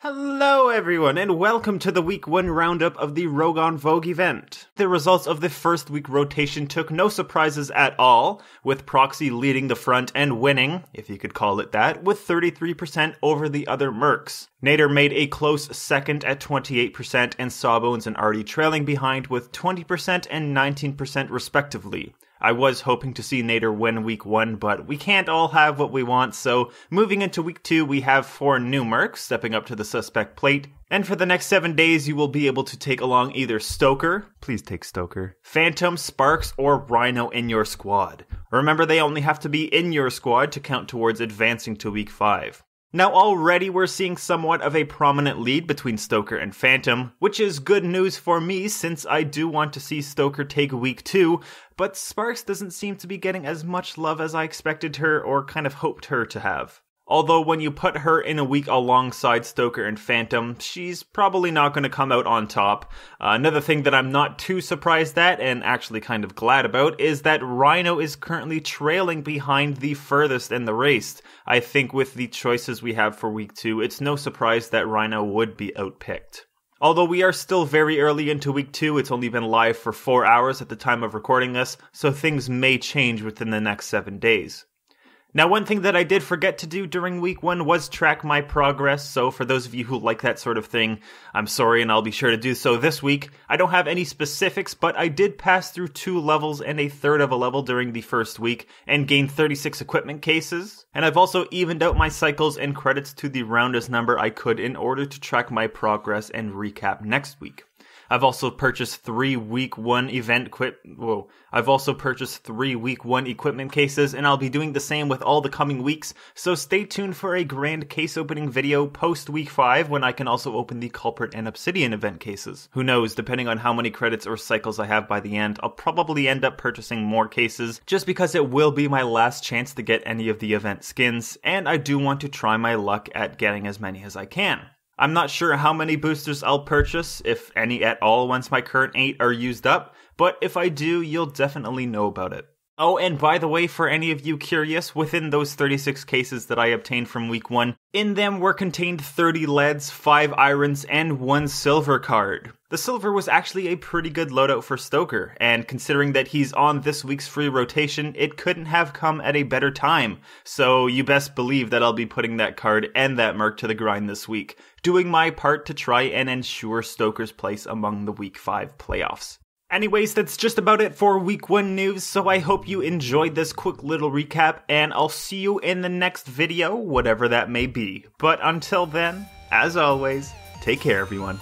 Hello everyone, and welcome to the Week 1 roundup of the Rogue on Vogue event. The results of the first week rotation took no surprises at all, with Proxy leading the front and winning, if you could call it that, with 33% over the other mercs. Nader made a close second at 28%, and Sawbones and Artie trailing behind with 20% and 19% respectively. I was hoping to see Nader win week 1, but we can't all have what we want, so moving into week 2 we have 4 new mercs stepping up to the suspect plate, and for the next 7 days you will be able to take along either Stoker, please take Stoker, Phantom, Sparks, or Rhino in your squad. Remember, they only have to be in your squad to count towards advancing to week 5. Now already we're seeing somewhat of a prominent lead between Stoker and Phantom, which is good news for me since I do want to see Stoker take week 2, but Sparks doesn't seem to be getting as much love as I expected her or kind of hoped her to have. Although when you put her in a week alongside Stoker and Phantom, she's probably not going to come out on top. Another thing that I'm not too surprised at, and actually kind of glad about, is that Rhino is currently trailing behind the furthest in the race. I think with the choices we have for week 2, it's no surprise that Rhino would be outpicked. Although we are still very early into week 2, it's only been live for 4 hours at the time of recording this, so things may change within the next 7 days. Now, one thing that I did forget to do during week 1 was track my progress, so for those of you who like that sort of thing, I'm sorry and I'll be sure to do so this week. I don't have any specifics, but I did pass through 2 levels and a third of a level during the first week, and gained 36 equipment cases. And I've also evened out my cycles and credits to the roundest number I could in order to track my progress and recap next week. I've also purchased 3 week 1 equipment cases, and I'll be doing the same with all the coming weeks, so stay tuned for a grand case opening video post week 5 when I can also open the Culprit and Obsidian event cases. Who knows, depending on how many credits or cycles I have by the end, I'll probably end up purchasing more cases, just because it will be my last chance to get any of the event skins, and I do want to try my luck at getting as many as I can. I'm not sure how many boosters I'll purchase, if any at all, once my current 8 are used up, but if I do, you'll definitely know about it. Oh, and by the way, for any of you curious, within those 36 cases that I obtained from week 1, in them were contained 30 leads, 5 irons, and 1 silver card. The silver was actually a pretty good loadout for Stoker, and considering that he's on this week's free rotation, it couldn't have come at a better time. So you best believe that I'll be putting that card and that merc to the grind this week, doing my part to try and ensure Stoker's place among the week 5 playoffs. Anyways, that's just about it for week 1 news, so I hope you enjoyed this quick little recap, and I'll see you in the next video, whatever that may be. But until then, as always, take care everyone.